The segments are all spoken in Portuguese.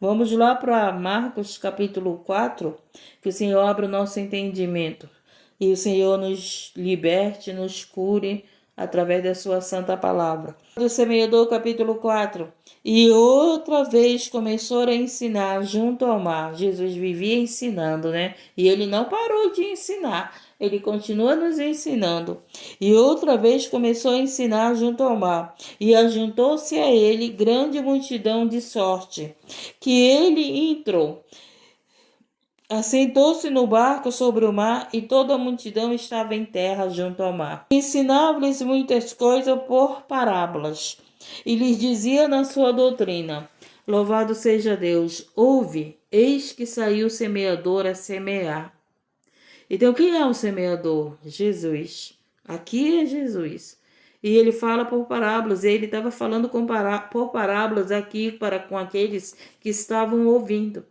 Vamos lá para Marcos capítulo 4, que o Senhor abra o nosso entendimento e o Senhor nos liberte, nos cure através da sua santa palavra. Do semeador capítulo 4. E outra vez começou a ensinar junto ao mar. Jesus vivia ensinando, né? E ele não parou de ensinar. Ele continua nos ensinando. E outra vez começou a ensinar junto ao mar. E ajuntou-se a ele grande multidão de sorte, que ele entrou. Assentou-se no barco sobre o mar, e toda a multidão estava em terra junto ao mar. Ensinava-lhes muitas coisas por parábolas, e lhes dizia na sua doutrina: Louvado seja Deus, ouve, eis que saiu o semeador a semear. Então, quem é o semeador? Jesus. Aqui é Jesus. E ele fala por parábolas, ele estava falando por parábolas aqui com aqueles que estavam ouvindo.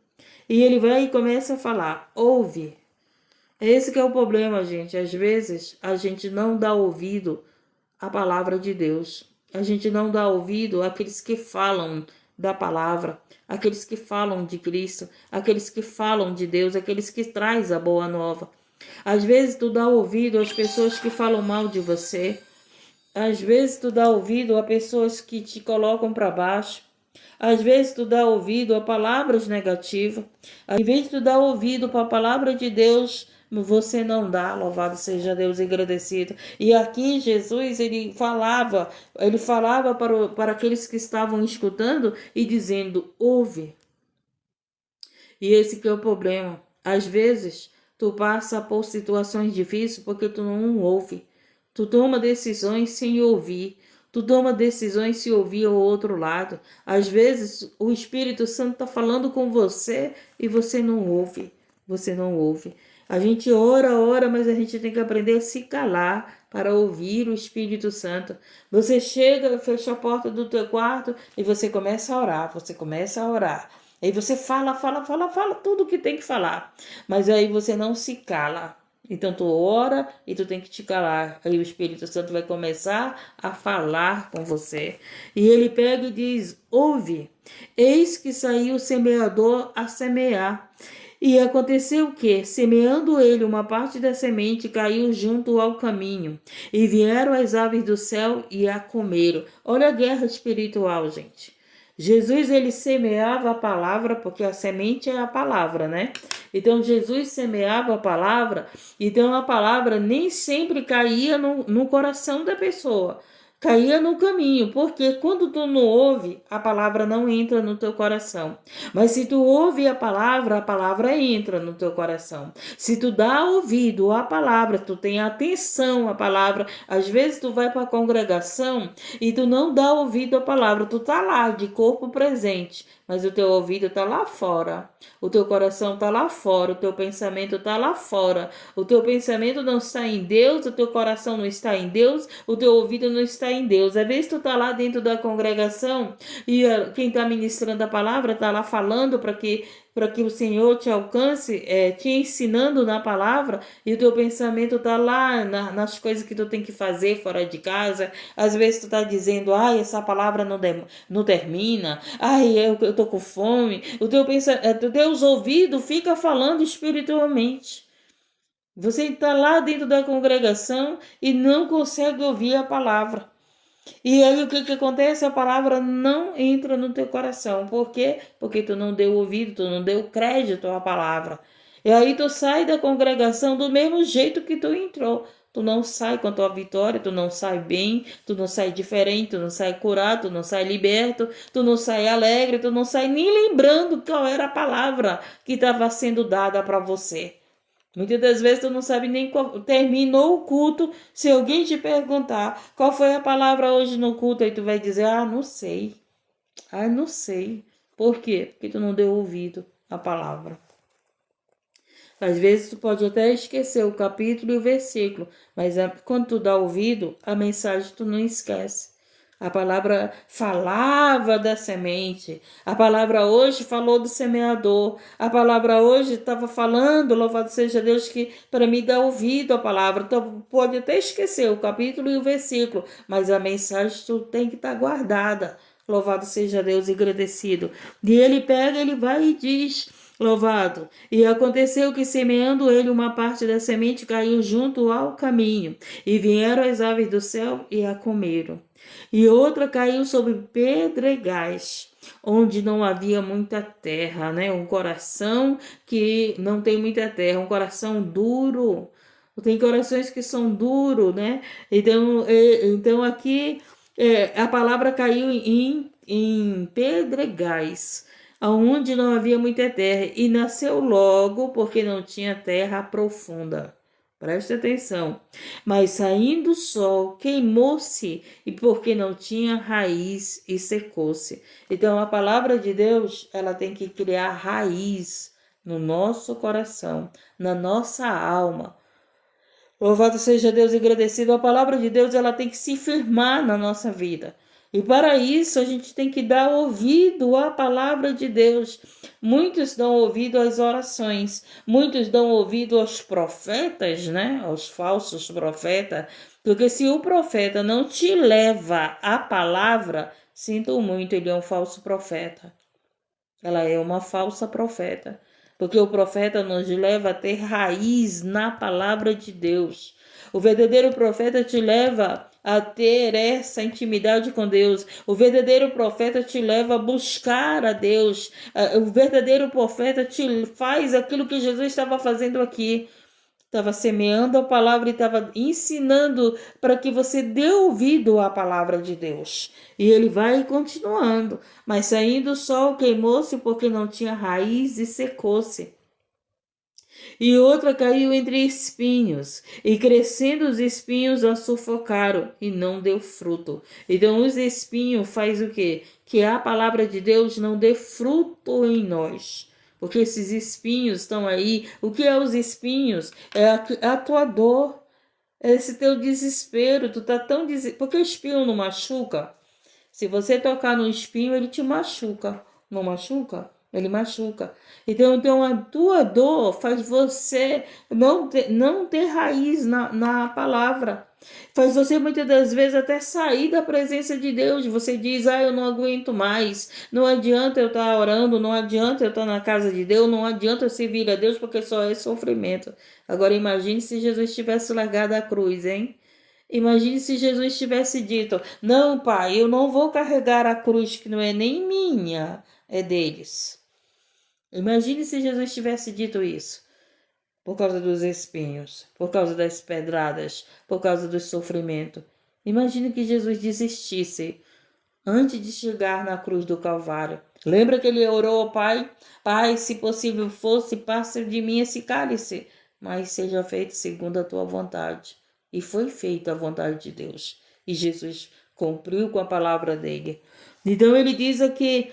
E ele vai e começa a falar, ouve. Esse que é o problema, gente. Às vezes, a gente não dá ouvido à palavra de Deus. A gente não dá ouvido àqueles que falam da palavra, aqueles que falam de Cristo, aqueles que falam de Deus, aqueles que traz a boa nova. Às vezes, tu dá ouvido às pessoas que falam mal de você. Às vezes, tu dá ouvido a pessoas que te colocam para baixo. Às vezes tu dá ouvido a palavras negativas. Em vez de tu dar ouvido para a palavra de Deus, você não dá. Louvado seja Deus e agradecido. E aqui Jesus, ele falava para aqueles que estavam escutando e dizendo, ouve. E esse que é o problema. Às vezes tu passa por situações difíceis porque tu não ouve. Tu toma decisões sem ouvir. Tu toma decisões se ouvir ao outro lado. Às vezes o Espírito Santo está falando com você e você não ouve. Você não ouve. A gente ora, mas a gente tem que aprender a se calar para ouvir o Espírito Santo. Você chega, fecha a porta do teu quarto e você começa a orar. Você começa a orar. Aí você fala tudo o que tem que falar. Mas aí você não se cala. Então tu ora e tu tem que te calar. Aí o Espírito Santo vai começar a falar com você. E ele pega e diz, ouve, eis que saiu o semeador a semear. E aconteceu o que, semeando ele uma parte da semente, caiu junto ao caminho. E vieram as aves do céu e a comeram. Olha a guerra espiritual, gente. Jesus, ele semeava a palavra, porque a semente é a palavra, né? Então, Jesus semeava a palavra, então a palavra nem sempre caía no coração da pessoa, caía no caminho, porque quando tu não ouve, a palavra não entra no teu coração. Mas se tu ouve a palavra entra no teu coração. Se tu dá ouvido à palavra, tu tem atenção à palavra, às vezes tu vai para a congregação e tu não dá ouvido à palavra, tu tá lá de corpo presente, mas o teu ouvido está lá fora, o teu coração está lá fora, o teu pensamento está lá fora, o teu pensamento não está em Deus, o teu coração não está em Deus, o teu ouvido não está em Deus. Às vezes tu está lá dentro da congregação e quem está ministrando a palavra está lá falando para que o Senhor te alcance, te ensinando na palavra, e o teu pensamento está lá nas coisas que tu tem que fazer fora de casa. Às vezes tu está dizendo, ai, essa palavra não termina, ai, eu tô com fome. Teus ouvidos ficam falando espiritualmente. Você está lá dentro da congregação e não consegue ouvir a palavra. E aí o que acontece? A palavra não entra no teu coração. Por quê? Porque tu não deu ouvido, tu não deu crédito à palavra. E aí tu sai da congregação do mesmo jeito que tu entrou. Tu não sai com a tua vitória, tu não sai bem, tu não sai diferente, tu não sai curado, tu não sai liberto, tu não sai alegre, tu não sai nem lembrando qual era a palavra que estava sendo dada para você. Muitas das vezes tu não sabe nem qual, terminou o culto, se alguém te perguntar qual foi a palavra hoje no culto, aí tu vai dizer, não sei. Não sei. Por quê? Porque tu não deu ouvido à palavra. Às vezes tu pode até esquecer o capítulo e o versículo, mas quando tu dá ouvido, a mensagem tu não esquece. A palavra falava da semente. A palavra hoje falou do semeador. A palavra hoje estava falando, louvado seja Deus, que para mim dá ouvido a palavra. Então pode até esquecer o capítulo e o versículo, mas a mensagem tu tem que estar guardada. Louvado seja Deus e agradecido. E ele pega, ele vai e diz: louvado. E aconteceu que, semeando ele, uma parte da semente caiu junto ao caminho, e vieram as aves do céu e a comeram. E outra caiu sobre pedregais, onde não havia muita terra, né? Um coração que não tem muita terra, um coração duro. Tem corações que são duros, né? Então aqui a palavra caiu em pedregais, aonde não havia muita terra, e nasceu logo, porque não tinha terra profunda. Preste atenção. Mas saindo o sol, queimou-se, e porque não tinha raiz, e secou-se. Então a palavra de Deus, ela tem que criar raiz no nosso coração, na nossa alma. Louvado seja Deus e agradecido. A palavra de Deus, ela tem que se firmar na nossa vida. E para isso a gente tem que dar ouvido à palavra de Deus. Muitos dão ouvido às orações, muitos dão ouvido aos profetas, né? Aos falsos profetas. Porque se o profeta não te leva à palavra, sinto muito, ele é um falso profeta. Ela é uma falsa profeta. Porque o profeta nos leva a ter raiz na palavra de Deus. O verdadeiro profeta te leva a ter essa intimidade com Deus. O verdadeiro profeta te leva a buscar a Deus. O verdadeiro profeta te faz aquilo que Jesus estava fazendo aqui. Estava semeando a palavra e estava ensinando para que você dê ouvido à palavra de Deus. E ele vai continuando. Mas saindo o sol, queimou-se porque não tinha raiz e secou-se. E outra caiu entre espinhos, e crescendo os espinhos a sufocaram, e não deu fruto. Então os espinhos faz o quê? Que a palavra de Deus não dê fruto em nós. Porque esses espinhos estão aí. O que é os espinhos? É a tua dor, é esse teu desespero. Tu tá tão Porque o espinho não machuca? Se você tocar no espinho, ele te machuca. Não machuca? Ele machuca. Então a tua dor faz você não ter raiz na palavra. Faz você muitas das vezes até sair da presença de Deus. Você diz: eu não aguento mais. Não adianta eu estar orando, não adianta eu estar na casa de Deus, não adianta eu servir a Deus, porque só é sofrimento. Agora imagine se Jesus tivesse largado a cruz, hein? Imagine se Jesus tivesse dito: não, pai, eu não vou carregar a cruz que não é nem minha, é deles. Imagine se Jesus tivesse dito isso. Por causa dos espinhos, por causa das pedradas, por causa do sofrimento. Imagine que Jesus desistisse antes de chegar na cruz do Calvário. Lembra que ele orou ao Pai? Pai, se possível fosse, passe de mim esse cálice, mas seja feito segundo a tua vontade. E foi feita a vontade de Deus. E Jesus cumpriu com a palavra dele. Então ele diz aqui: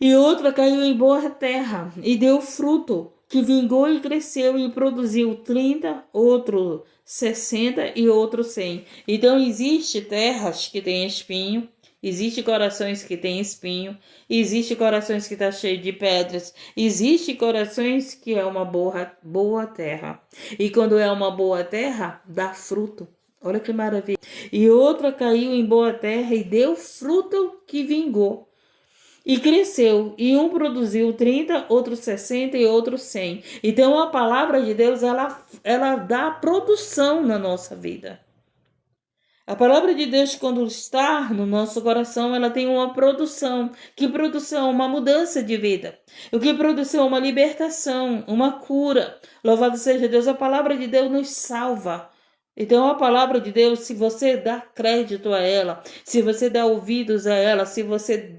e outra caiu em boa terra e deu fruto, que vingou e cresceu e produziu 30, outro 60 e outro 100. Então existe terras que têm espinho, existe corações que têm espinho, existe corações que estão cheios de pedras, existe corações que é uma boa terra. E quando é uma boa terra, dá fruto. Olha que maravilha. E outra caiu em boa terra e deu fruto que vingou. E cresceu, e um produziu 30, outro 60 e outro 100. Então a palavra de Deus, ela dá produção na nossa vida. A palavra de Deus, quando está no nosso coração, ela tem uma produção. Que produção? Uma mudança de vida. O que produção? Uma libertação, uma cura. Louvado seja Deus, a palavra de Deus nos salva. Então a palavra de Deus, se você dá crédito a ela, se você dá ouvidos a ela, se você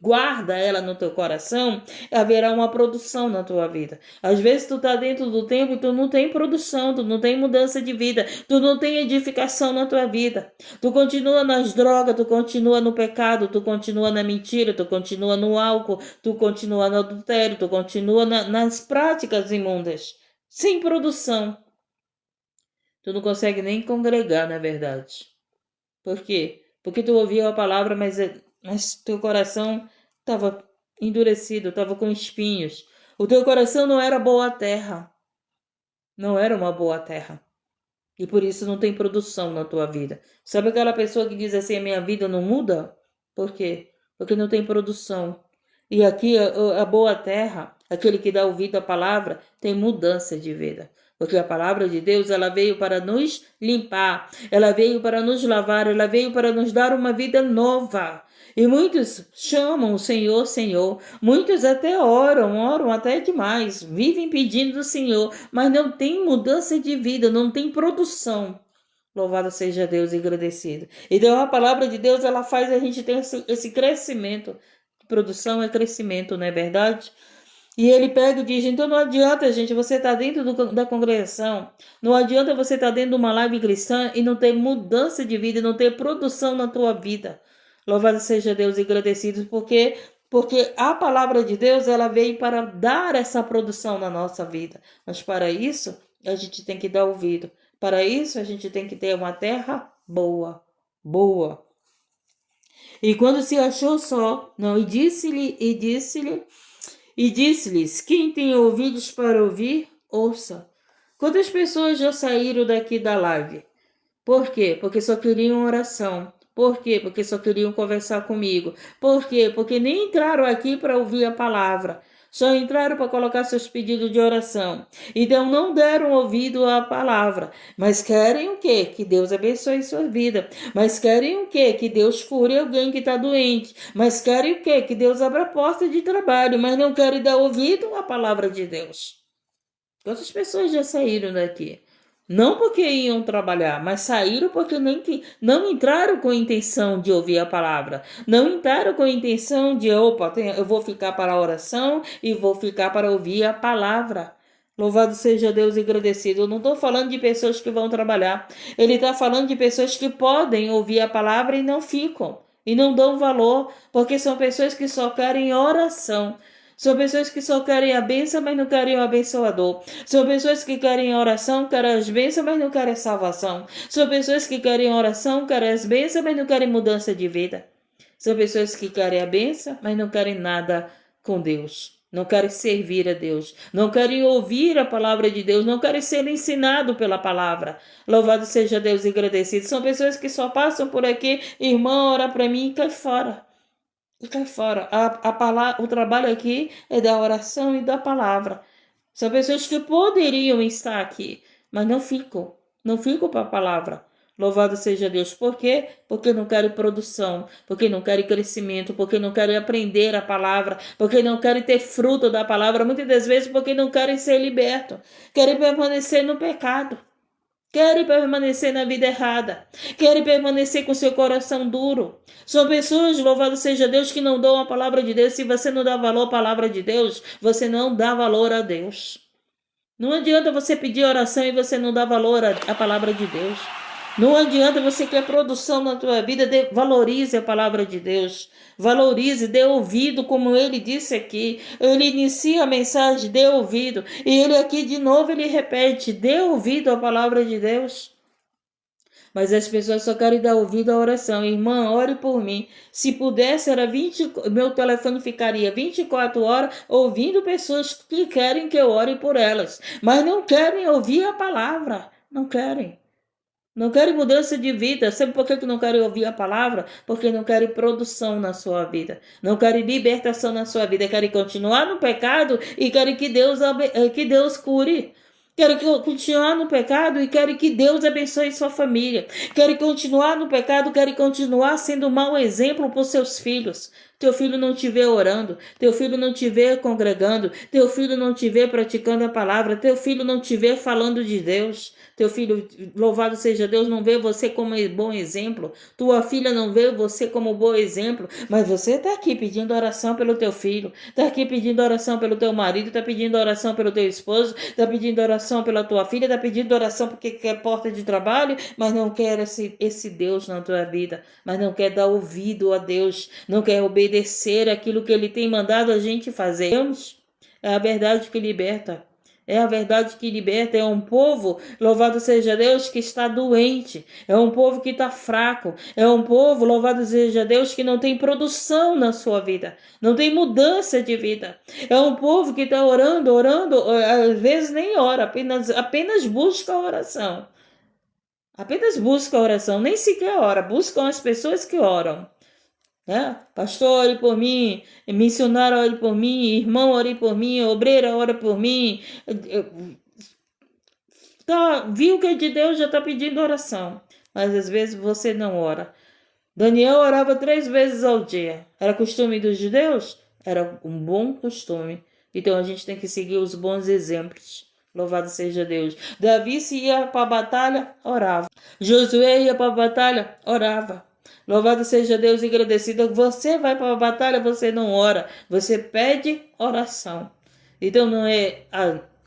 guarda ela no teu coração, haverá uma produção na tua vida. Às vezes tu tá dentro do templo e tu não tem produção, tu não tem mudança de vida, tu não tem edificação na tua vida. Tu continua nas drogas, tu continua no pecado, tu continua na mentira, tu continua no álcool, tu continua no adultério, tu continua nas práticas imundas, sem produção. Tu não consegue nem congregar, na verdade. Por quê? Porque tu ouviu a palavra, mas teu coração estava endurecido, estava com espinhos. O teu coração não era boa terra. Não era uma boa terra. E por isso não tem produção na tua vida. Sabe aquela pessoa que diz assim: a minha vida não muda? Por quê? porque não tem produção. E aqui a boa terra, aquele que dá ouvido à palavra, tem mudança de vida. Porque a palavra de Deus, ela veio para nos limpar, ela veio para nos lavar, ela veio para nos dar uma vida nova. E muitos chamam o Senhor, Senhor. Muitos até oram até demais, vivem pedindo do Senhor, mas não tem mudança de vida, não tem produção. Louvado seja Deus e agradecido. Então a palavra de Deus, ela faz a gente ter esse crescimento. Produção é crescimento, não é verdade? E ele pega e diz, então não adianta, gente, você estar dentro da congregação, não adianta você estar dentro de uma live cristã e não ter mudança de vida, não ter produção na tua vida. Louvado seja Deus e agradecido, porque a palavra de Deus, ela veio para dar essa produção na nossa vida. Mas para isso, a gente tem que dar ouvido. Para isso, a gente tem que ter uma terra boa. E quando se achou só, não, e disse-lhes, quem tem ouvidos para ouvir, ouça. Quantas pessoas já saíram daqui da live? Por quê? Porque só queriam oração. Por quê? Porque só queriam conversar comigo. Por quê? Porque nem entraram aqui para ouvir a palavra. Só entraram para colocar seus pedidos de oração. Então não deram ouvido à palavra. Mas querem o quê? Que Deus abençoe sua vida. Mas querem o quê? Que Deus cure alguém que está doente. Mas querem o quê? Que Deus abra a porta de trabalho. Mas não querem dar ouvido à palavra de Deus. Quantas pessoas já saíram daqui? Não porque iam trabalhar, mas saíram porque não entraram com a intenção de ouvir a palavra. Não entraram com a intenção de, eu vou ficar para a oração e vou ficar para ouvir a palavra. Louvado seja Deus e agradecido. Eu não estou falando de pessoas que vão trabalhar. Ele está falando de pessoas que podem ouvir a palavra e não ficam. E não dão valor, porque são pessoas que só querem oração. São pessoas que só querem a bênção, mas não querem o abençoador. São pessoas que querem oração, querem as bênçãos, mas não querem salvação. São pessoas que querem oração, querem as bênçãos, mas não querem mudança de vida. São pessoas que querem a bênção, mas não querem nada com Deus. Não querem servir a Deus. Não querem ouvir a palavra de Deus. Não querem ser ensinado pela palavra. Louvado seja Deus e agradecido. São pessoas que só passam por aqui, irmão, ora para mim e cai fora. E cai fora. O trabalho aqui é da oração e da palavra. São pessoas que poderiam estar aqui, mas não ficam. Não ficam para a palavra. Louvado seja Deus. Por quê? Porque não querem produção, porque não querem crescimento, porque não querem aprender a palavra, porque não querem ter fruto da palavra, muitas das vezes porque não querem ser libertos, querem permanecer no pecado. Querem permanecer na vida errada. Querem permanecer com seu coração duro. São pessoas, louvado seja Deus, que não dão a palavra de Deus. Se você não dá valor à palavra de Deus, você não dá valor a Deus. Não adianta você pedir oração e você não dá valor à palavra de Deus. Não adianta você querer produção na tua vida, valorize a palavra de Deus. Valorize, dê ouvido, como ele disse aqui. Ele inicia a mensagem, dê ouvido. E ele aqui de novo, ele repete, dê ouvido à palavra de Deus. Mas as pessoas só querem dar ouvido à oração. Irmã, ore por mim. Se pudesse, meu telefone ficaria 24 horas ouvindo pessoas que querem que eu ore por elas. Mas não querem ouvir a palavra. Não querem. Não querem mudança de vida. Sabe por que não querem ouvir a palavra? Porque não querem produção na sua vida. Não querem libertação na sua vida. Querem continuar no pecado e querem que Deus cure. Querem continuar no pecado e querem que Deus abençoe sua família. Querem continuar no pecado, querem continuar sendo um mau exemplo para os seus filhos. Teu filho não te vê orando, teu filho não te vê congregando, teu filho não te vê praticando a palavra, teu filho não te vê falando de Deus. Teu filho, louvado seja Deus, não vê você como bom exemplo. Tua filha não vê você como bom exemplo. Mas você está aqui pedindo oração pelo teu filho. Está aqui pedindo oração pelo teu marido. Está pedindo oração pelo teu esposo. Está pedindo oração pela tua filha. Está pedindo oração porque quer porta de trabalho. Mas não quer esse Deus na tua vida. Mas não quer dar ouvido a Deus. Não quer obedecer aquilo que Ele tem mandado a gente fazer. Deus é a verdade que liberta. É a verdade que liberta, é um povo, louvado seja Deus, que está doente, é um povo que está fraco, é um povo, louvado seja Deus, que não tem produção na sua vida, não tem mudança de vida, é um povo que está orando, às vezes nem ora, apenas busca a oração, nem sequer ora, buscam as pessoas que oram. né? Pastor, ore por mim, missionário, ore por mim, irmão, ore por mim, obreira, ore por mim. Tá, viu que é de Deus, já está pedindo oração, mas às vezes você não ora. Daniel orava 3 vezes ao dia. Era costume dos judeus? Era um bom costume. Então a gente tem que seguir os bons exemplos. Louvado seja Deus. Davi se ia para a batalha, orava. Josué ia para a batalha, orava. Louvado seja Deus e agradecido. Você vai para a batalha, você não ora. Você pede oração. Então não é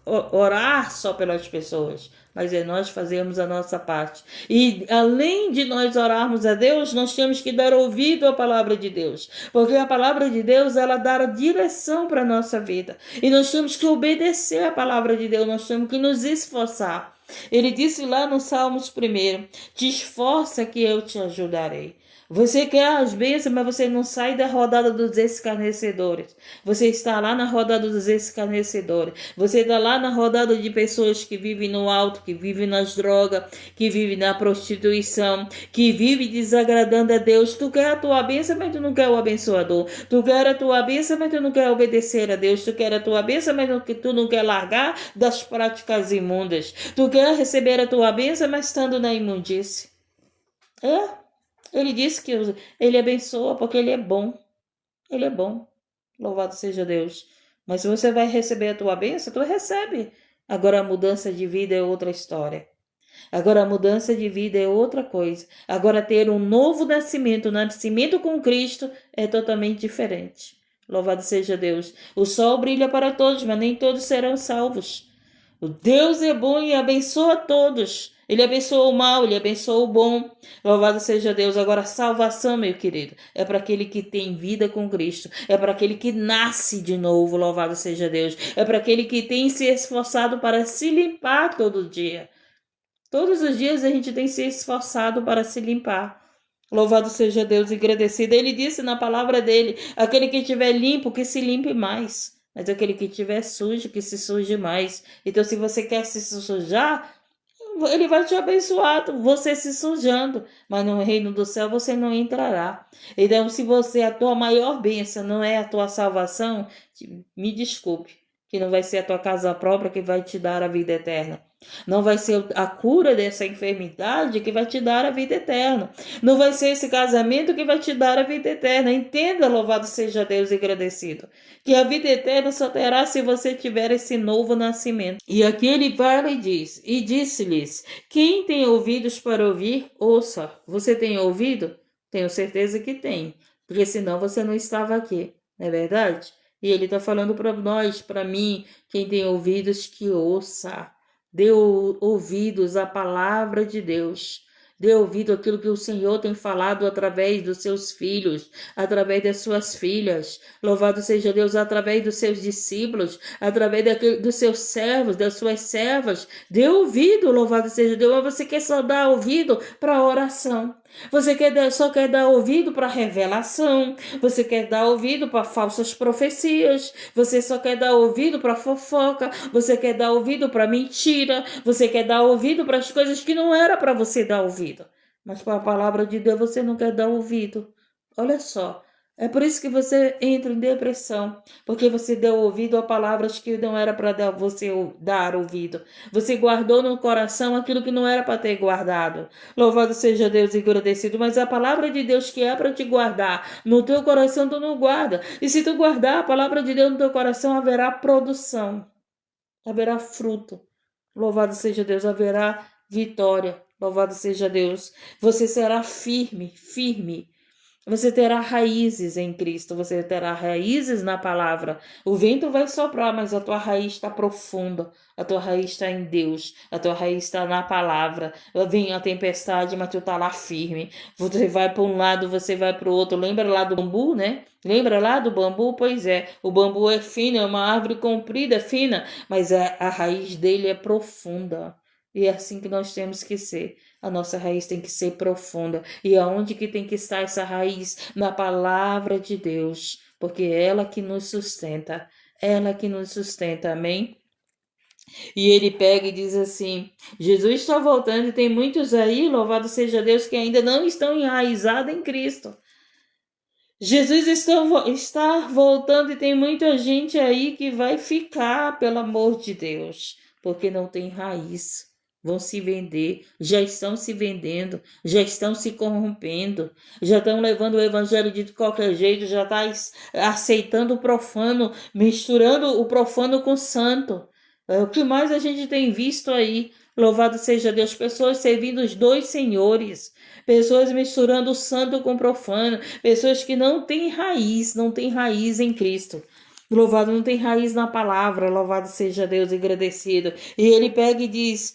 orar só pelas pessoas, mas é nós fazermos a nossa parte. E além de nós orarmos a Deus, nós temos que dar ouvido à palavra de Deus, porque a palavra de Deus, ela dá a direção para a nossa vida. E nós temos que obedecer à palavra de Deus, nós temos que nos esforçar. Ele disse lá no Salmos 1, te esforça que eu te ajudarei. Você quer as bênçãos, mas você não sai da rodada dos escarnecedores. Você está lá na rodada dos escarnecedores. Você está lá na rodada de pessoas que vivem no alto, que vivem nas drogas, que vivem na prostituição, que vivem desagradando a Deus. Tu quer a tua bênção, mas tu não quer o abençoador. Tu quer a tua bênção, mas tu não quer obedecer a Deus. Tu quer a tua bênção, mas tu não quer largar das práticas imundas. Tu quer receber a tua bênção, mas estando na imundície. Ele disse que ele abençoa porque ele é bom. Ele é bom. Louvado seja Deus. Mas se você vai receber a tua bênção, tu recebe. Agora a mudança de vida é outra história. Agora a mudança de vida é outra coisa. Agora ter um novo nascimento, nascimento com Cristo, é totalmente diferente. Louvado seja Deus. O sol brilha para todos, mas nem todos serão salvos. O Deus é bom e abençoa todos. Ele abençoa o mal, ele abençoa o bom. Louvado seja Deus. Agora, salvação, meu querido, é para aquele que tem vida com Cristo. É para aquele que nasce de novo. Louvado seja Deus. É para aquele que tem se esforçado para se limpar todo dia. Todos os dias a gente tem se esforçado para se limpar. Louvado seja Deus e agradecido. Ele disse na palavra dele: aquele que estiver limpo, que se limpe mais. Mas aquele que estiver sujo, que se suje mais. Então, se você quer se sujar, ele vai te abençoar, você se sujando. Mas no reino do céu você não entrará. Então, se você, a tua maior bênção não é a tua salvação, me desculpe, que não vai ser a tua casa própria que vai te dar a vida eterna. Não vai ser a cura dessa enfermidade que vai te dar a vida eterna. Não vai ser esse casamento que vai te dar a vida eterna. Entenda, louvado seja Deus e agradecido, que a vida eterna só terá se você tiver esse novo nascimento. E aqui ele fala e diz: e disse-lhes, quem tem ouvidos para ouvir, ouça. Você tem ouvido? Tenho certeza que tem, porque senão você não estava aqui, não é verdade? E ele está falando para nós, para mim, quem tem ouvidos que ouça. Dê ouvidos à palavra de Deus. Dê ouvido àquilo que o Senhor tem falado através dos seus filhos, através das suas filhas. Louvado seja Deus, através dos seus discípulos, através dos seus servos, das suas servas. Dê ouvido, louvado seja Deus. Mas você quer só dar ouvido para a oração. Você só quer dar ouvido para revelação. Você quer dar ouvido para falsas profecias. Você só quer dar ouvido para fofoca. Você quer dar ouvido para mentira. Você quer dar ouvido para as coisas que não era para você dar ouvido. Mas para a palavra de Deus você não quer dar ouvido. Olha só. É por isso que você entra em depressão, porque você deu ouvido a palavras que não era para você dar ouvido. Você guardou no coração aquilo que não era para ter guardado. Louvado seja Deus e agradecido, mas a palavra de Deus que é para te guardar, no teu coração tu não guarda. E se tu guardar a palavra de Deus no teu coração, haverá produção, haverá fruto. Louvado seja Deus, haverá vitória. Louvado seja Deus. Você será firme, firme. Você terá raízes em Cristo, você terá raízes na palavra. O vento vai soprar, mas a tua raiz está profunda. A tua raiz está em Deus. A tua raiz está na palavra. Vem a tempestade, mas tu está lá firme. Você vai para um lado, você vai para o outro. Lembra lá do bambu, né? Lembra lá do bambu? Pois é, o bambu é fino, é uma árvore comprida, fina, mas a raiz dele é profunda. E é assim que nós temos que ser. A nossa raiz tem que ser profunda. E aonde que tem que estar essa raiz? Na palavra de Deus. Porque é ela que nos sustenta. Ela que nos sustenta, amém? E ele pega e diz assim: Jesus está voltando e tem muitos aí, louvado seja Deus, que ainda não estão enraizados em Cristo. Jesus está voltando e tem muita gente aí que vai ficar, pelo amor de Deus, porque não tem raiz. Vão se vender, já estão se vendendo, já estão se corrompendo, já estão levando o evangelho de qualquer jeito, já está aceitando o profano, misturando o profano com o santo. É o que mais a gente tem visto aí. Louvado seja Deus, pessoas servindo os dois senhores, pessoas misturando o santo com o profano, pessoas que não têm raiz, não têm raiz em Cristo. Louvado, não tem raiz na palavra, louvado seja Deus, agradecido. E ele pega e diz: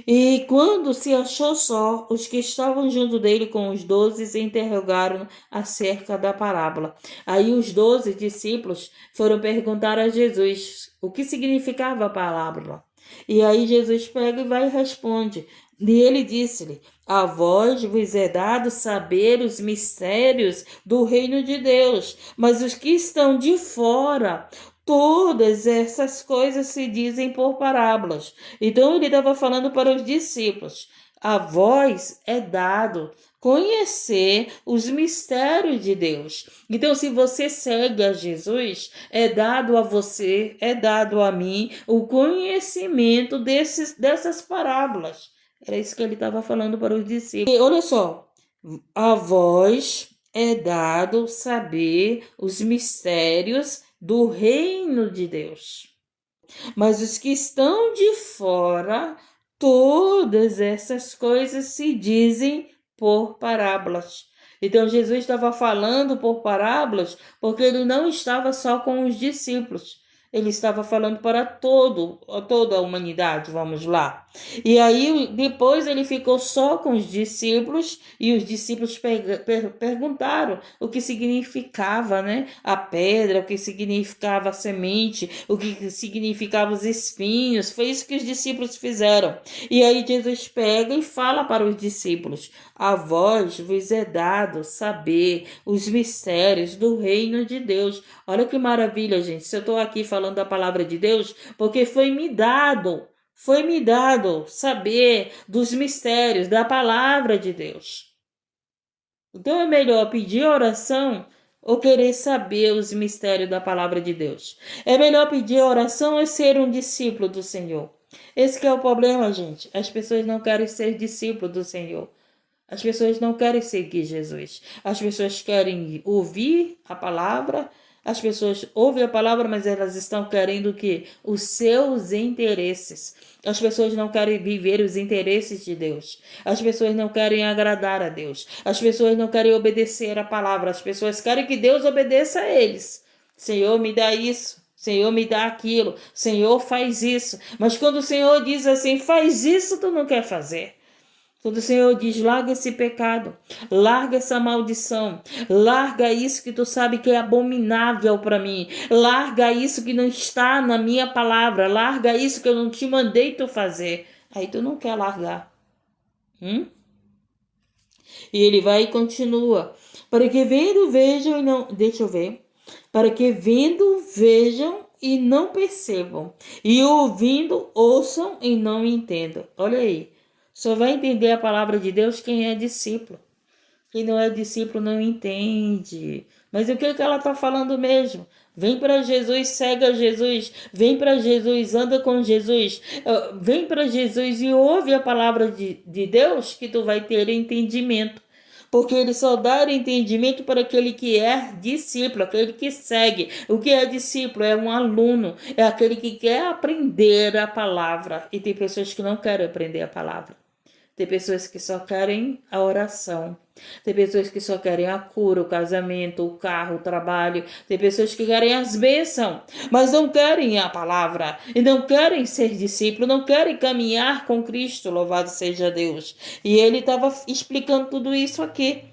e quando se achou só, os que estavam junto dele com os 12 interrogaram acerca da parábola. Aí os 12 discípulos foram perguntar a Jesus o que significava a parábola. E aí Jesus pega e vai e responde. E ele disse-lhe: a vós vos é dado saber os mistérios do reino de Deus, mas os que estão de fora, todas essas coisas se dizem por parábolas. Então ele estava falando para os discípulos: a vós é dado conhecer os mistérios de Deus. Então, se você segue a Jesus, é dado a você, é dado a mim o conhecimento dessas parábolas. Era isso que ele estava falando para os discípulos. E olha só, a vós é dado saber os mistérios do reino de Deus. Mas os que estão de fora, todas essas coisas se dizem por parábolas. Então Jesus estava falando por parábolas porque ele não estava só com os discípulos. Ele estava falando para toda a humanidade, vamos lá. E aí, depois ele ficou só com os discípulos, e os discípulos perguntaram o que significava, né, a pedra, o que significava a semente, o que significava os espinhos. Foi isso que os discípulos fizeram. E aí Jesus pega e fala para os discípulos: a vós vos é dado saber os mistérios do reino de Deus. Olha que maravilha, gente. Se eu estou aqui falando da palavra de Deus, porque foi-me dado saber dos mistérios da palavra de Deus. Então é melhor pedir oração ou querer saber os mistérios da palavra de Deus. É melhor pedir oração ou ser um discípulo do Senhor. Esse que é o problema, gente. As pessoas não querem ser discípulos do Senhor. As pessoas não querem seguir Jesus. As pessoas querem ouvir a palavra. As pessoas ouvem a palavra, mas elas estão querendo o quê? Os seus interesses. As pessoas não querem viver os interesses de Deus. As pessoas não querem agradar a Deus. As pessoas não querem obedecer a palavra. As pessoas querem que Deus obedeça a eles. Senhor, me dá isso. Senhor, me dá aquilo. Senhor, faz isso. Mas quando o Senhor diz assim, faz isso, tu não quer fazer. Quando o Senhor diz, larga esse pecado, larga essa maldição, larga isso que tu sabe que é abominável para mim, larga isso que não está na minha palavra, larga isso que eu não te mandei tu fazer. Aí tu não quer largar. E ele vai e continua. Para que vendo, vejam e não... Deixa eu ver. Para que vendo, vejam e não percebam. E ouvindo, ouçam e não entendam. Olha aí. Só vai entender a palavra de Deus quem é discípulo. Quem não é discípulo não entende. Mas o que ela está falando mesmo? Vem para Jesus, segue a Jesus. Vem para Jesus, anda com Jesus. Vem para Jesus e ouve a palavra de Deus, que tu vai ter entendimento. Porque ele só dá entendimento para aquele que é discípulo, aquele que segue. O que é discípulo? É um aluno, é aquele que quer aprender a palavra. E tem pessoas que não querem aprender a palavra. Tem pessoas que só querem a oração. Tem pessoas que só querem a cura, o casamento, o carro, o trabalho. Tem pessoas que querem as bênçãos, mas não querem a palavra. E não querem ser discípulo, não querem caminhar com Cristo, louvado seja Deus. E ele estava explicando tudo isso aqui.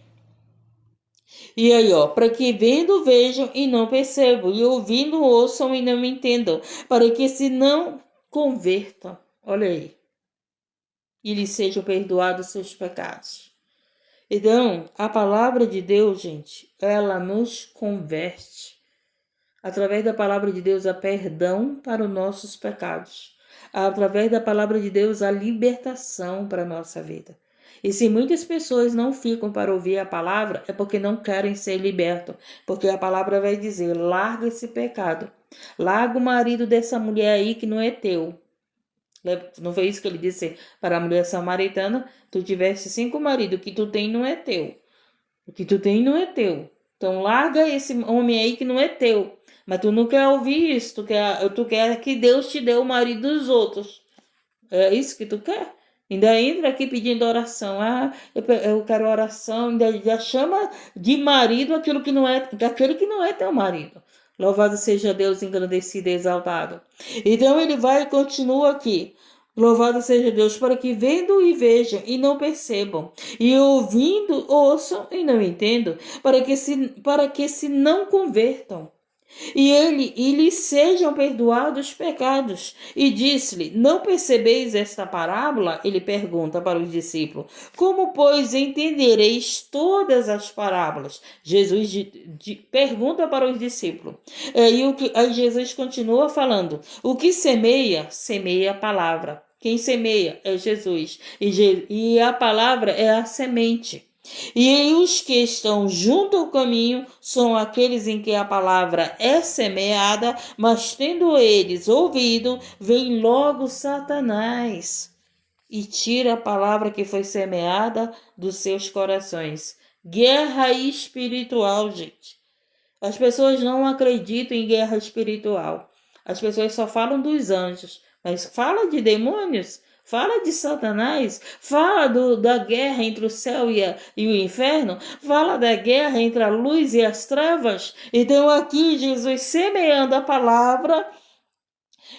E aí, ó, para que vendo, vejam e não percebam, e ouvindo, ouçam e não entendam, para que se não convertam. Olha aí. E lhes sejam perdoados seus pecados. Então, a palavra de Deus, gente, ela nos converte. Através da palavra de Deus, há perdão para os nossos pecados. Através da palavra de Deus, há libertação para a nossa vida. E se muitas pessoas não ficam para ouvir a palavra, é porque não querem ser libertos. Porque a palavra vai dizer: larga esse pecado. Larga o marido dessa mulher aí que não é teu. Não foi isso que ele disse para a mulher samaritana? Tu tivesse 5 maridos, o que tu tem não é teu. O que tu tem não é teu. Então larga esse homem aí que não é teu. Mas tu não quer ouvir isso. Tu quer que Deus te dê o marido dos outros. É isso que tu quer? Ainda entra aqui pedindo oração. Eu quero oração. Ainda já chama de marido aquilo que não é, aquele que não é teu marido. Louvado seja Deus, engrandecido e exaltado. Então ele vai e continua aqui. Louvado seja Deus, para que vendo e vejam e não percebam, e ouvindo ouçam e não entendam, para que se não convertam e lhes sejam perdoados os pecados. E disse-lhe: não percebeis esta parábola? Ele pergunta para os discípulos: como, pois, entendereis todas as parábolas? Jesus pergunta para os discípulos. Aí Jesus continua falando: o que semeia, semeia a palavra. Quem semeia é Jesus. E a palavra é a semente. E os que estão junto ao caminho são aqueles em que a palavra é semeada, mas tendo eles ouvido, vem logo Satanás e tira a palavra que foi semeada dos seus corações. Guerra espiritual, gente. As pessoas não acreditam em guerra espiritual. As pessoas só falam dos anjos, mas fala de demônios. Fala de Satanás, fala da guerra entre o céu e o inferno, fala da guerra entre a luz e as trevas. Então aqui Jesus semeando a palavra,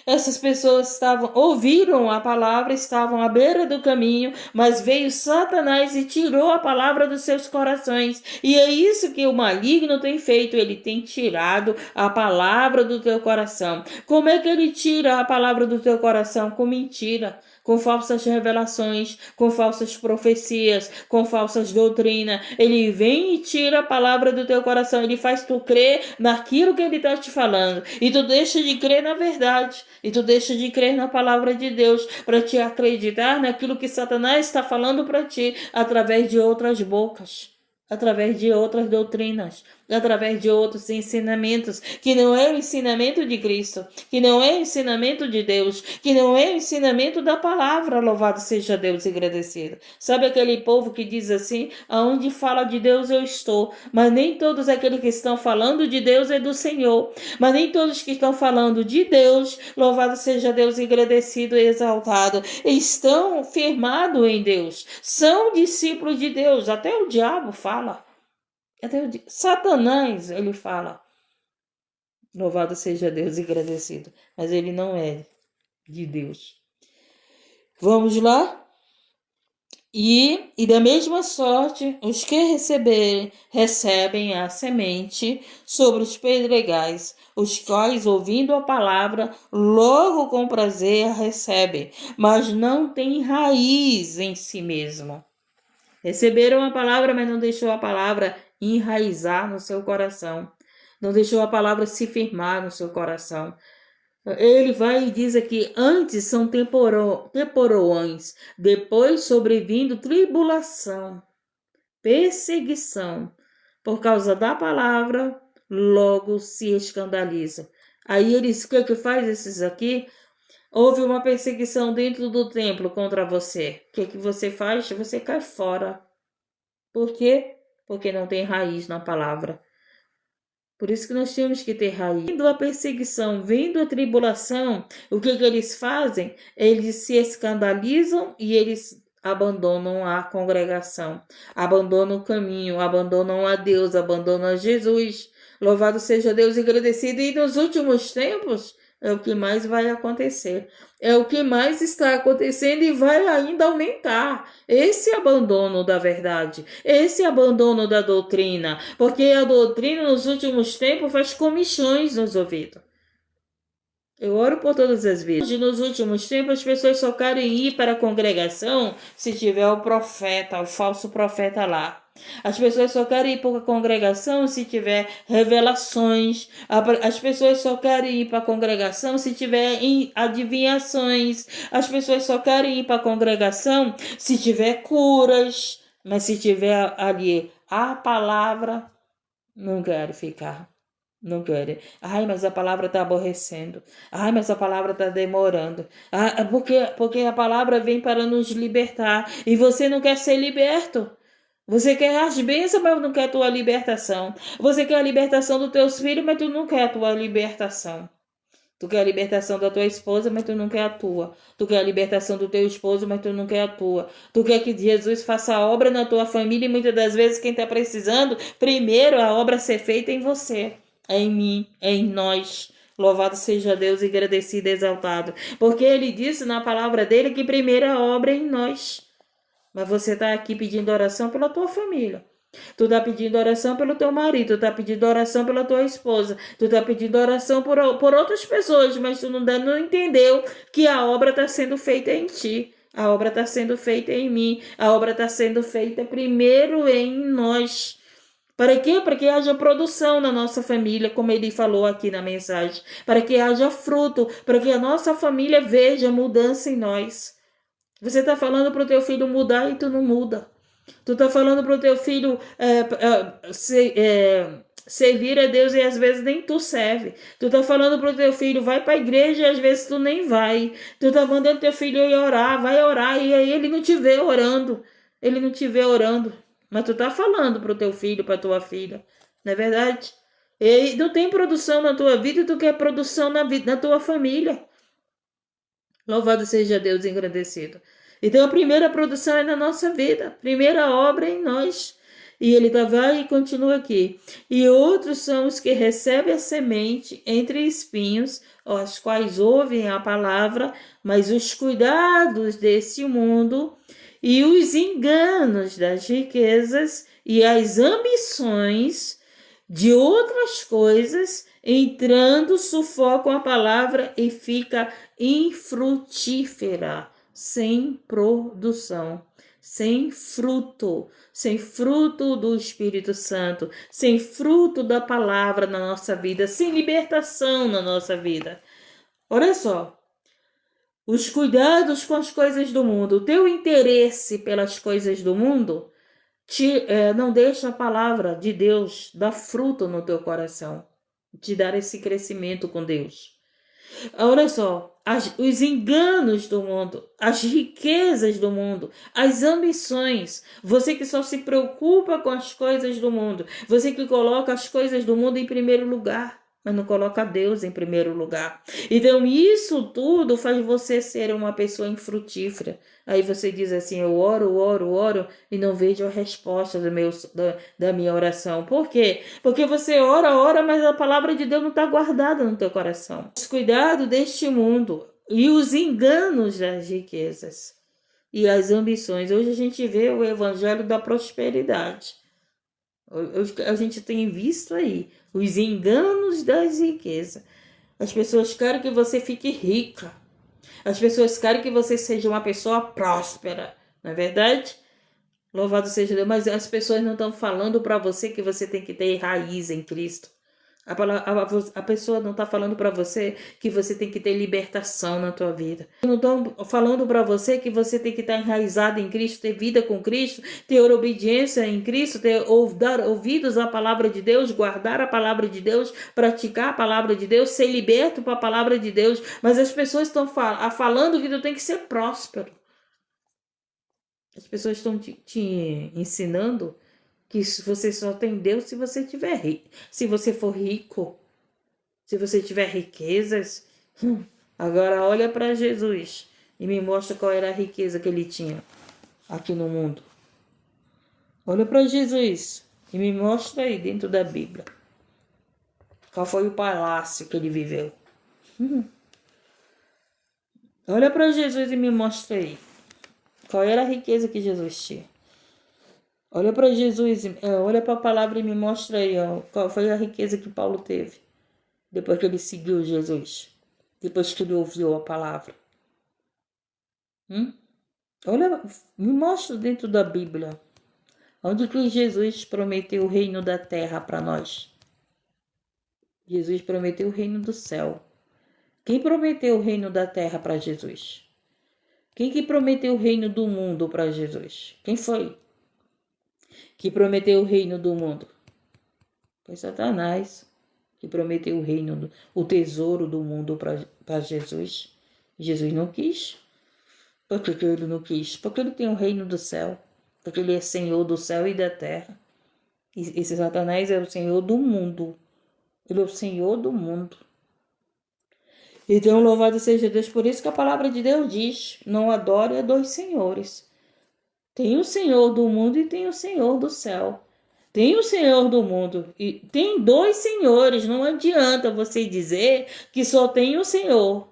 essas pessoas ouviram a palavra, estavam à beira do caminho, mas veio Satanás e tirou a palavra dos seus corações. E é isso que o maligno tem feito, ele tem tirado a palavra do teu coração. Como é que ele tira a palavra do teu coração? Com mentira, com falsas revelações, com falsas profecias, com falsas doutrinas. Ele vem e tira a palavra do teu coração, ele faz tu crer naquilo que ele está te falando, e tu deixa de crer na verdade, e tu deixa de crer na palavra de Deus para te acreditar naquilo que Satanás está falando para ti através de outras bocas, através de outras doutrinas, através de outros ensinamentos, que não é o ensinamento de Cristo, que não é o ensinamento de Deus, que não é o ensinamento da palavra. Louvado seja Deus e agradecido. Sabe aquele povo que diz assim: aonde fala de Deus eu estou, mas nem todos aqueles que estão falando de Deus é do Senhor, mas nem todos que estão falando de Deus, louvado seja Deus e agradecido e exaltado, estão firmados em Deus, são discípulos de Deus. Até o diabo fala. Satanás, ele fala, louvado seja Deus e agradecido, mas ele não é de Deus. Vamos lá? E da mesma sorte, os que recebem a semente sobre os pedregais, os quais, ouvindo a palavra, logo com prazer a recebem, mas não têm raiz em si mesmo. Receberam a palavra, mas não deixou a palavra enraizar no seu coração. Não deixou a palavra se firmar no seu coração. Ele vai e diz aqui: antes são temporões, depois sobrevindo tribulação, perseguição, por causa da palavra, logo se escandalizam. Aí eles, o que faz esses aqui? Houve uma perseguição dentro do templo contra você. O que você faz? Você cai fora. Por quê? Porque não tem raiz na palavra. Por isso que nós temos que ter raiz. Vindo a perseguição, vindo a tribulação, o que eles fazem? Eles se escandalizam e eles abandonam a congregação, abandonam o caminho, abandonam a Deus, abandonam a Jesus. Louvado seja Deus e agradecido. E nos últimos tempos, é o que mais vai acontecer. É o que mais está acontecendo e vai ainda aumentar. Esse abandono da verdade, esse abandono da doutrina, porque a doutrina nos últimos tempos faz comichões nos ouvidos. Eu oro por todas as vezes. Nos últimos tempos, as pessoas só querem ir para a congregação se tiver o profeta, o falso profeta lá. As pessoas só querem ir para a congregação se tiver revelações. As pessoas só querem ir para a congregação se tiver adivinhações. As pessoas só querem ir para a congregação se tiver curas. Mas se tiver ali a palavra, não quero ficar. Não quero. Ai, mas a palavra está aborrecendo. Ai, mas a palavra está demorando. Ah, porque a palavra vem para nos libertar. E você não quer ser liberto. Você quer as bênçãos, mas não quer a tua libertação. Você quer a libertação dos teus filhos, mas tu não quer a tua libertação. Tu quer a libertação da tua esposa, mas tu não quer a tua. Tu quer a libertação do teu esposo, mas tu não quer a tua. Tu quer que Jesus faça a obra na tua família e muitas das vezes quem está precisando, primeiro a obra ser feita em você, é em mim, é em nós. Louvado seja Deus, agradecido e exaltado. Porque ele disse na palavra dele que primeiro a obra é em nós. Mas você está aqui pedindo oração pela tua família. Tu está pedindo oração pelo teu marido, tu está pedindo oração pela tua esposa, tu está pedindo oração por outras pessoas, mas tu não entendeu que a obra está sendo feita em ti. A obra está sendo feita em mim. A obra está sendo feita primeiro em nós. Para quê? Para que haja produção na nossa família, como ele falou aqui na mensagem. Para que haja fruto, para que a nossa família veja mudança em nós. Você está falando para o teu filho mudar e tu não muda. Tu está falando para o teu filho servir a Deus e às vezes nem tu serve. Tu está falando para o teu filho vai para a igreja e às vezes tu nem vai. Tu está mandando teu filho ir orar, vai orar e aí ele não te vê orando. Ele não te vê orando. Mas tu está falando para o teu filho, para tua filha. Não é verdade? E não tem produção na tua vida e tu quer produção na tua família. Louvado seja Deus engrandecido. Então a primeira produção é na nossa vida, a primeira obra é em nós. E ele vai e continua aqui. E outros são os que recebem a semente entre espinhos, os quais ouvem a palavra, mas os cuidados desse mundo e os enganos das riquezas e as ambições de outras coisas, entrando, sufocam a palavra e fica infrutífera, sem produção, sem fruto do Espírito Santo, sem fruto da palavra na nossa vida, sem libertação na nossa vida. Olha só, os cuidados com as coisas do mundo, o teu interesse pelas coisas do mundo, não deixa a palavra de Deus dar fruto no teu coração, te dar esse crescimento com Deus. Olha só, os enganos do mundo, as riquezas do mundo, as ambições, você que só se preocupa com as coisas do mundo, você que coloca as coisas do mundo em primeiro lugar, mas não coloca Deus em primeiro lugar. Então isso tudo faz você ser uma pessoa infrutífera. Aí você diz assim, eu oro e não vejo a resposta da minha oração. Por quê? Porque você ora, mas a palavra de Deus não está guardada no teu coração. Cuidado deste mundo e os enganos das riquezas e as ambições. Hoje a gente vê o evangelho da prosperidade. A gente tem visto aí os enganos das riquezas. As pessoas querem que você fique rica. As pessoas querem que você seja uma pessoa próspera. Não é verdade? Louvado seja Deus. Mas as pessoas não estão falando para você que você tem que ter raiz em Cristo. A pessoa não está falando para você que você tem que ter libertação na tua vida. Não estão falando para você que você tem que estar enraizado em Cristo, ter vida com Cristo, ter obediência em Cristo, dar ouvidos à palavra de Deus, guardar a palavra de Deus, praticar a palavra de Deus, ser liberto para a palavra de Deus. Mas as pessoas estão falando que tu tem que ser próspero. As pessoas estão te ensinando que você só tem Deus se você tiver rico, se você for rico, se você tiver riquezas. Agora olha para Jesus e me mostra qual era a riqueza que ele tinha aqui no mundo. Olha para Jesus e me mostra aí dentro da Bíblia qual foi o palácio que ele viveu. Olha para Jesus e me mostra aí qual era a riqueza que Jesus tinha. Olha para Jesus, olha para a palavra e me mostra aí qual foi a riqueza que Paulo teve depois que ele seguiu Jesus, depois que ele ouviu a palavra. Olha, me mostra dentro da Bíblia Onde que Jesus prometeu o reino da terra para nós? Jesus prometeu o reino do céu. Quem prometeu o reino da terra para Jesus? Quem que prometeu o reino do mundo para Jesus? Quem foi que prometeu o reino do mundo? Foi Satanás, que prometeu o reino, o tesouro do mundo para Jesus. Jesus não quis. Por que ele não quis? Porque ele tem o reino do céu. Porque ele é Senhor do céu e da terra. E esse Satanás é o Senhor do mundo. Ele é o Senhor do mundo. Então, louvado seja Deus. Por isso que a palavra de Deus diz: não adore a dois senhores. Tem o Senhor do mundo e tem o Senhor do céu. Tem o Senhor do mundo e tem dois senhores. Não adianta você dizer que só tem o Senhor.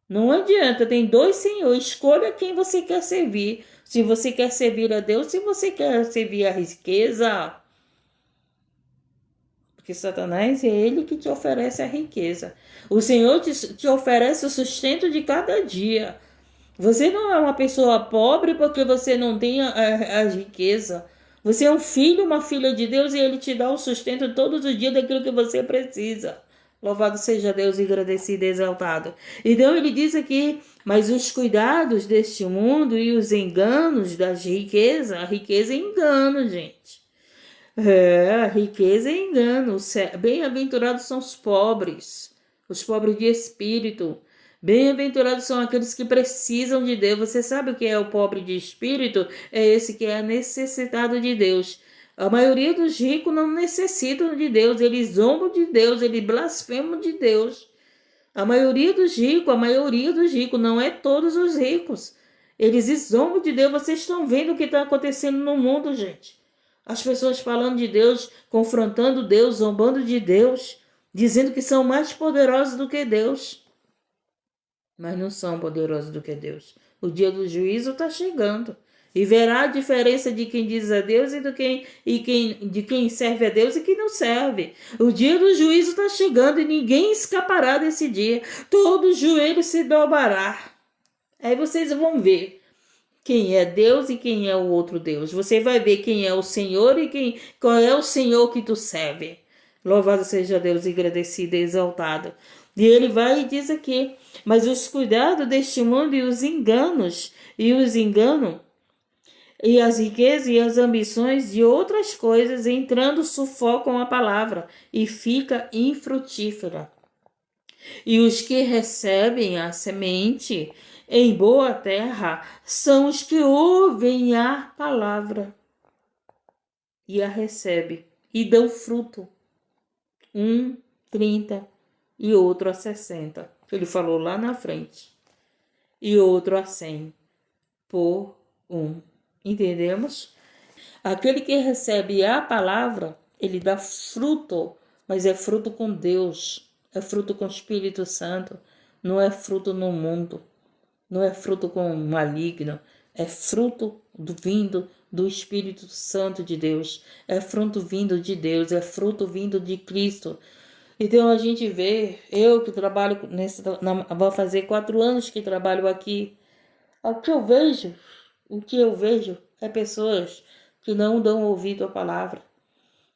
Não adianta, tem dois senhores. Escolha quem você quer servir. Se você quer servir a Deus, se você quer servir a riqueza. Porque Satanás é ele que te oferece a riqueza. O Senhor te oferece o sustento de cada dia. Você não é uma pessoa pobre porque você não tem a riqueza. Você é um filho, uma filha de Deus e Ele te dá o sustento todos os dias daquilo que você precisa. Louvado seja Deus, agradecido e exaltado. Então ele diz aqui, mas os cuidados deste mundo e os enganos das riquezas, a riqueza é engano, gente. A riqueza é engano. Bem-aventurados são os pobres de espírito. Bem-aventurados são aqueles que precisam de Deus. Você sabe o que é o pobre de espírito? É esse que é necessitado de Deus. A maioria dos ricos não necessitam de Deus. Eles zombam de Deus, eles blasfemam de Deus. A maioria dos ricos, não é todos os ricos. Eles zombam de Deus. Vocês estão vendo o que está acontecendo no mundo, gente. As pessoas falando de Deus, confrontando Deus, zombando de Deus, dizendo que são mais poderosos do que Deus. Mas não são poderosos do que Deus. O dia do juízo está chegando. E verá a diferença de quem diz a Deus de quem serve a Deus e quem não serve. O dia do juízo está chegando e ninguém escapará desse dia. Todo joelho se dobrará. Aí vocês vão ver quem é Deus e quem é o outro Deus. Você vai ver quem é o Senhor e qual é o Senhor que tu serve. Louvado seja Deus, agradecido e exaltado. E ele vai e diz aqui, mas os cuidados deste mundo e os enganos, e as riquezas e as ambições de outras coisas entrando sufocam a palavra e fica infrutífera. E os que recebem a semente em boa terra são os que ouvem a palavra e a recebem e dão fruto. 30 e outro a 60. Ele falou lá na frente. E outro a 100 por um. Entendemos? Aquele que recebe a palavra, ele dá fruto, mas é fruto com Deus, é fruto com o Espírito Santo, não é fruto no mundo, não é fruto com o maligno, é fruto vindo do Espírito Santo de Deus, é fruto vindo de Deus, é fruto vindo de Cristo. Então a gente vê, eu que trabalho vou fazer 4 anos que trabalho aqui, o que eu vejo é pessoas que não dão ouvido à palavra.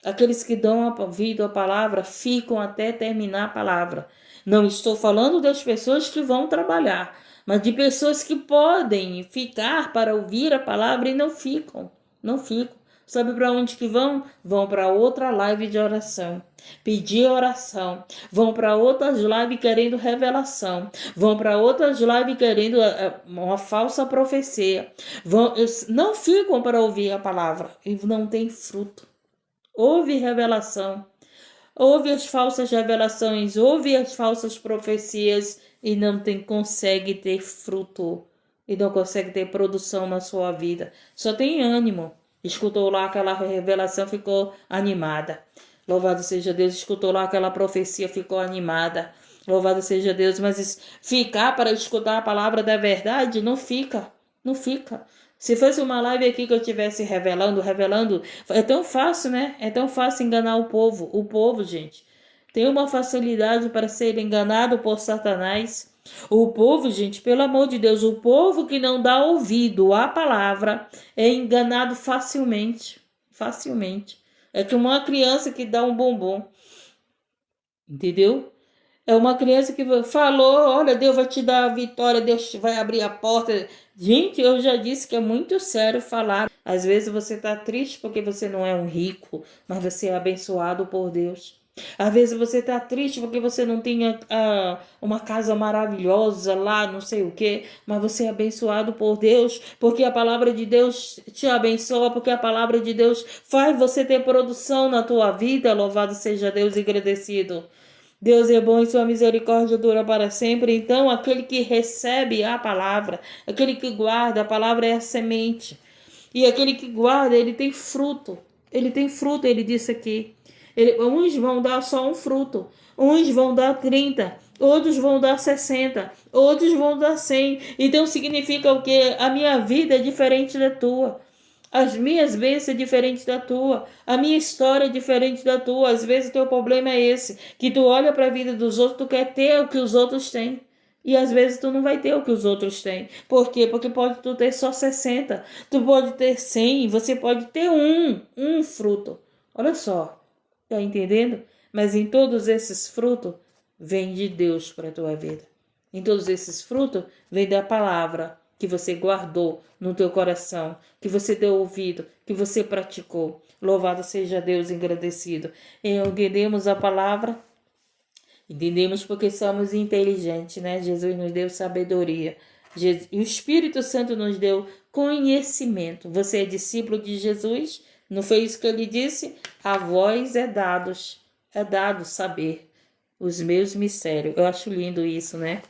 Aqueles que dão ouvido à palavra ficam até terminar a palavra. Não estou falando das pessoas que vão trabalhar, mas de pessoas que podem ficar para ouvir a palavra e não ficam. Sabe para onde que vão? Vão para outra live de oração, pedir oração. Vão para outras lives querendo revelação. Vão para outras lives querendo uma falsa profecia. Não ficam para ouvir a palavra e não tem fruto. Ouve revelação, ouve as falsas revelações, ouve as falsas profecias e não consegue ter fruto e não consegue ter produção na sua vida. Só tem ânimo. Escutou lá aquela revelação, ficou animada. Louvado seja Deus, escutou lá aquela profecia, ficou animada. Louvado seja Deus, mas ficar para escutar a palavra da verdade, não fica. Se fosse uma live aqui que eu estivesse revelando, é tão fácil, né? É tão fácil enganar o povo. O povo, gente, tem uma facilidade para ser enganado por Satanás. O povo, gente, pelo amor de Deus, o povo que não dá ouvido à palavra é enganado facilmente. facilmente. É como uma criança que dá um bombom, entendeu? É uma criança que falou, olha, Deus vai te dar a vitória, Deus vai abrir a porta. Gente, eu já disse que é muito sério falar. Às vezes você está triste porque você não é um rico, mas você é abençoado por Deus. Às vezes você está triste porque você não tem uma casa maravilhosa lá, não sei o quê, mas você é abençoado por Deus, porque a palavra de Deus te abençoa, porque a palavra de Deus faz você ter produção na tua vida. Louvado seja Deus e agradecido. Deus é bom e sua misericórdia dura para sempre. Então, aquele que recebe a palavra, aquele que guarda, a palavra é a semente. E aquele que guarda, ele tem fruto. Ele tem fruto, ele disse aqui. Uns vão dar só um fruto, uns vão dar 30, outros vão dar 60, outros vão dar 100. Então significa o quê? A minha vida é diferente da tua. As minhas bênçãos é diferente da tua. A minha história é diferente da tua. Às vezes o teu problema é esse, que tu olha para a vida dos outros, tu quer ter o que os outros têm. E às vezes tu não vai ter o que os outros têm. Por quê? Porque pode tu ter só 60, tu pode ter 100, você pode ter um fruto. Olha só, tá entendendo? Mas em todos esses frutos, vem de Deus para a tua vida. Em todos esses frutos, vem da palavra que você guardou no teu coração, que você deu ouvido, que você praticou. Louvado seja Deus, engrandecido. Entendemos a palavra, entendemos porque somos inteligentes, né? Jesus nos deu sabedoria. E o Espírito Santo nos deu conhecimento. Você é discípulo de Jesus? Não foi isso que ele disse? A vós é dado saber os meus mistérios. Eu acho lindo isso, né?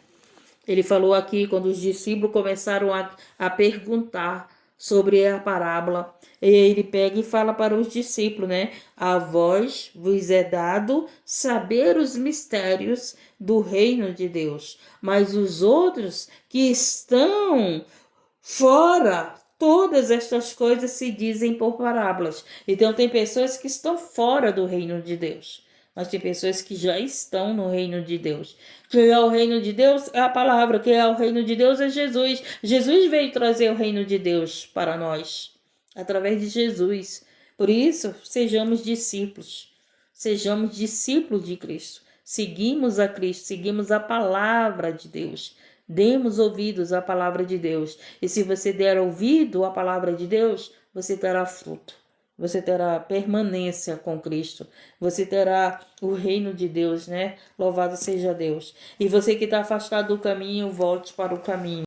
Ele falou aqui quando os discípulos começaram a perguntar sobre a parábola. E ele pega e fala para os discípulos, né? A vós vos é dado saber os mistérios do reino de Deus. Mas os outros que estão fora, todas estas coisas se dizem por parábolas. Então tem pessoas que estão fora do reino de Deus. Mas tem pessoas que já estão no reino de Deus. Que é o reino de Deus? É a palavra. Que é o reino de Deus? É Jesus. Jesus veio trazer o reino de Deus para nós. Através de Jesus. Por isso, sejamos discípulos. Sejamos discípulos de Cristo. Seguimos a Cristo. Seguimos a palavra de Deus. Demos ouvidos à palavra de Deus. E se você der ouvido à palavra de Deus, você terá fruto. Você terá permanência com Cristo. Você terá o reino de Deus, né? Louvado seja Deus. E você que está afastado do caminho, volte para o caminho.